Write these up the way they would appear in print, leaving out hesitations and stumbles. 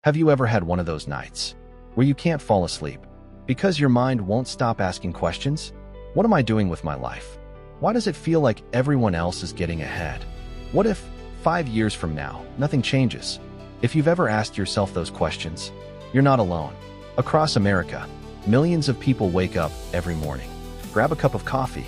Have you ever had one of those nights where you can't fall asleep because your mind won't stop asking questions? What am I doing with my life? Why does it feel like everyone else is getting ahead? What if 5 years from now, nothing changes? If you've ever asked yourself those questions, you're not alone. Across America, millions of people wake up every morning, grab a cup of coffee,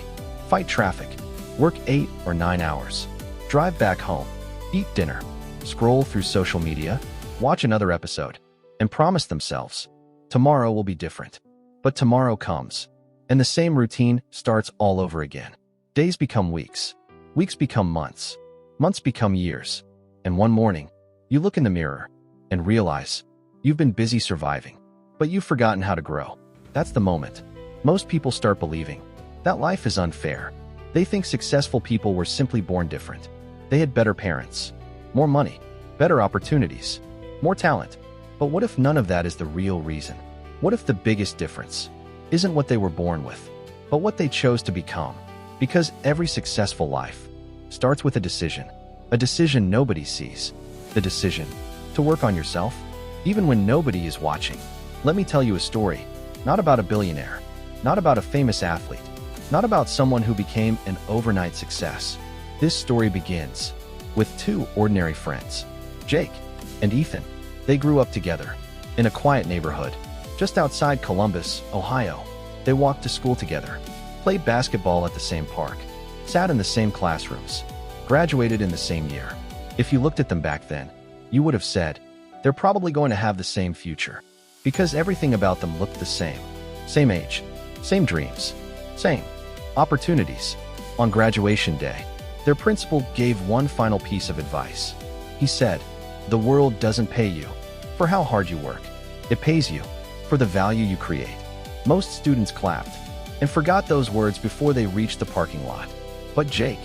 fight traffic, work 8 or 9 hours, drive back home, eat dinner, scroll through social media, watch another episode, and promise themselves, tomorrow will be different. But tomorrow comes, and the same routine starts all over again. Days become weeks, weeks become months, months become years, and one morning, you look in the mirror and realize you've been busy surviving, but you've forgotten how to grow. That's the moment most people start believing that life is unfair. They think successful people were simply born different. They had better parents, more money, better opportunities, more talent. But what if none of that is the real reason? What if the biggest difference isn't what they were born with, but what they chose to become? Because every successful life starts with a decision nobody sees, the decision to work on yourself, even when nobody is watching. Let me tell you a story, not about a billionaire, not about a famous athlete, not about someone who became an overnight success. This story begins with two ordinary friends, Jake and Ethan. They grew up together in a quiet neighborhood just outside Columbus, Ohio. They walked to school together, played basketball at the same park, sat in the same classrooms, graduated in the same year. If you looked at them back then, you would have said, they're probably going to have the same future, because everything about them looked the same. Same age, same dreams, same opportunities. On graduation day, their principal gave one final piece of advice. He said, "The world doesn't pay you for how hard you work. It pays you for the value you create." Most students clapped and forgot those words before they reached the parking lot. But Jake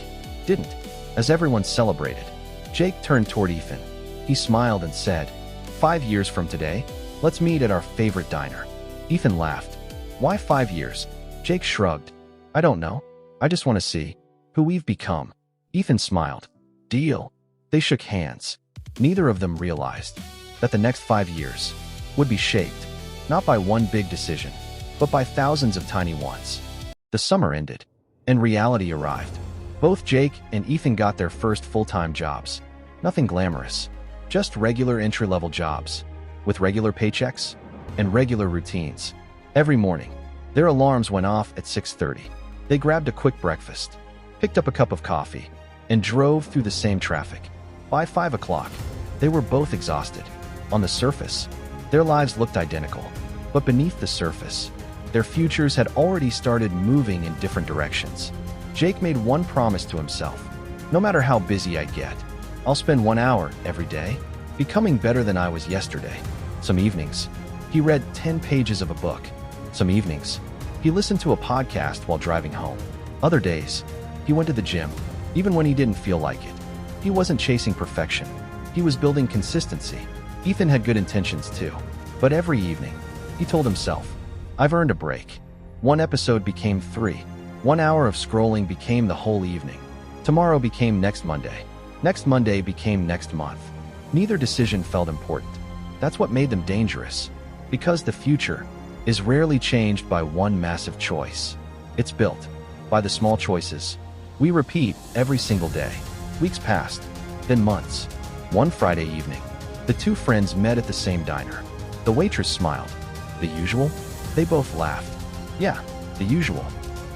didn't. As everyone celebrated, Jake turned toward Ethan. He smiled and said, 5 years from today, let's meet at our favorite diner." Ethan laughed. "Why 5 years?" Jake shrugged. "I don't know. I just want to see who we've become." Ethan smiled. "Deal." They shook hands. Neither of them realized that the next 5 years would be shaped, not by one big decision, but by thousands of tiny ones. The summer ended, and reality arrived. Both Jake and Ethan got their first full-time jobs. Nothing glamorous, just regular entry-level jobs, with regular paychecks and regular routines. Every morning, their alarms went off at 6:30. They grabbed a quick breakfast, picked up a cup of coffee, and drove through the same traffic. By 5 o'clock, they were both exhausted. On the surface, their lives looked identical, but beneath the surface, their futures had already started moving in different directions. Jake made one promise to himself: no matter how busy I get, I'll spend 1 hour every day becoming better than I was yesterday. Some evenings, he read 10 pages of a book. Some evenings, he listened to a podcast while driving home. Other days, he went to the gym, even when he didn't feel like it. He wasn't chasing perfection. He was building consistency. Ethan had good intentions too, but every evening, he told himself, I've earned a break. 1 episode became 3. 1 hour of scrolling became the whole evening. Tomorrow became next Monday. Next Monday became next month. Neither decision felt important. That's what made them dangerous, because the future is rarely changed by one massive choice. It's built by the small choices we repeat every single day. Weeks passed, then months. One Friday evening, the two friends met at the same diner. The waitress smiled. The usual? They both laughed. Yeah, the usual.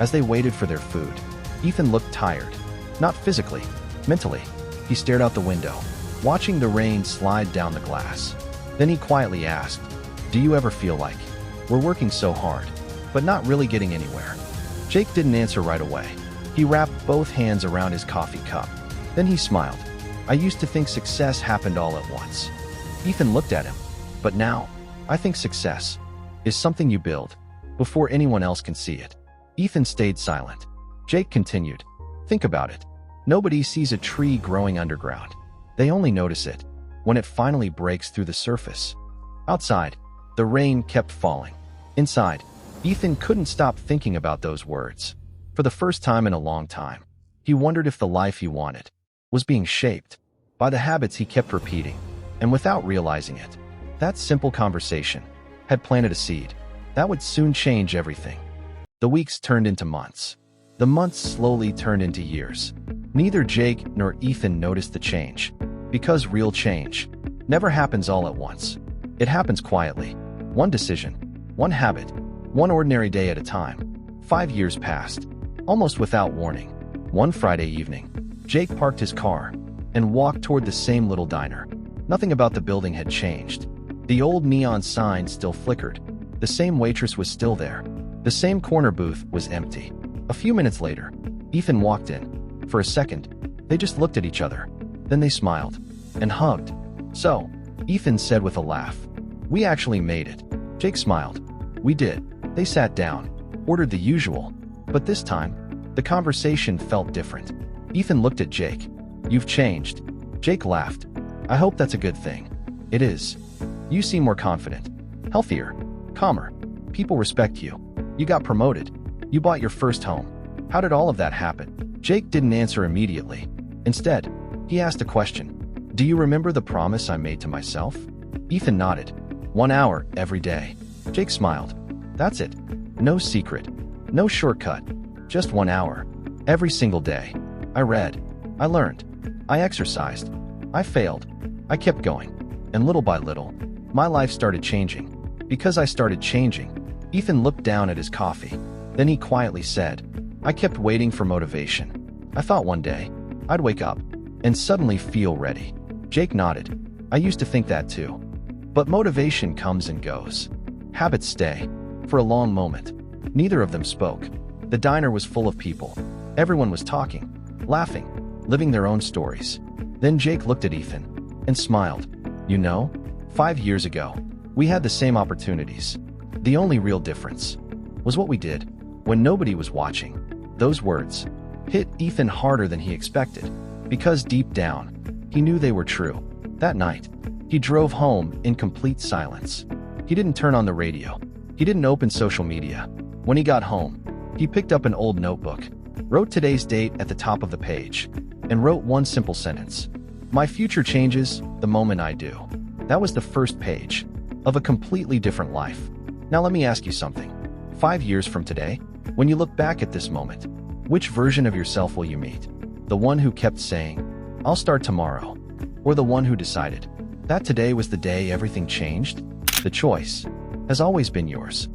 As they waited for their food, Ethan looked tired. Not physically, mentally. He stared out the window, watching the rain slide down the glass. Then he quietly asked, "Do you ever feel like we're working so hard, but not really getting anywhere?" Jake didn't answer right away. He wrapped both hands around his coffee cup. Then he smiled. "I used to think success happened all at once." Ethan looked at him. "But now, I think success is something you build before anyone else can see it." Ethan stayed silent. Jake continued, "Think about it. Nobody sees a tree growing underground. They only notice it when it finally breaks through the surface." Outside, the rain kept falling. Inside, Ethan couldn't stop thinking about those words. For the first time in a long time, he wondered if the life he wanted was being shaped by the habits he kept repeating, and without realizing it, That simple conversation had planted a seed that would soon change everything. The weeks turned into months. The months slowly turned into years. Neither Jake nor Ethan noticed the change, because real change never happens all at once. It happens quietly. One decision, one habit, one ordinary day at a time. 5 years passed, almost without warning. One Friday evening, Jake parked his car and walked toward the same little diner. Nothing about the building had changed. The old neon sign still flickered. The same waitress was still there. The same corner booth was empty. A few minutes later, Ethan walked in. For a second, they just looked at each other. Then they smiled and hugged. "So," Ethan said with a laugh, "we actually made it." Jake smiled. "We did." They sat down, ordered the usual, but this time, the conversation felt different. Ethan looked at Jake. "You've changed." Jake laughed. "I hope that's a good thing." "It is. You seem more confident, healthier, calmer. People respect you. You got promoted. You bought your first home. How did all of that happen?" Jake didn't answer immediately. Instead, he asked a question. "Do you remember the promise I made to myself?" Ethan nodded. 1 hour every day." Jake smiled. "That's it. No secret. No shortcut. Just 1 hour. Every single day. I read. I learned. I exercised. I failed. I kept going. And little by little, my life started changing. Because I started changing." Ethan looked down at his coffee. Then he quietly said, "I kept waiting for motivation. I thought one day, I'd wake up and suddenly feel ready." Jake nodded. "I used to think that too. But motivation comes and goes. Habits stay." For a long moment, neither of them spoke. The diner was full of people. Everyone was talking, laughing, living their own stories. Then Jake looked at Ethan and smiled. "You know, 5 years ago, we had the same opportunities. The only real difference was what we did when nobody was watching." Those words hit Ethan harder than he expected, because deep down, he knew they were true. That night, he drove home in complete silence. He didn't turn on the radio. He didn't open social media. When he got home, he picked up an old notebook, wrote today's date at the top of the page, and wrote one simple sentence. "My future changes the moment I do." That was the first page of a completely different life. Now let me ask you something. 5 years from today, when you look back at this moment, which version of yourself will you meet? The one who kept saying, "I'll start tomorrow," or the one who decided that today was the day everything changed? The choice has always been yours.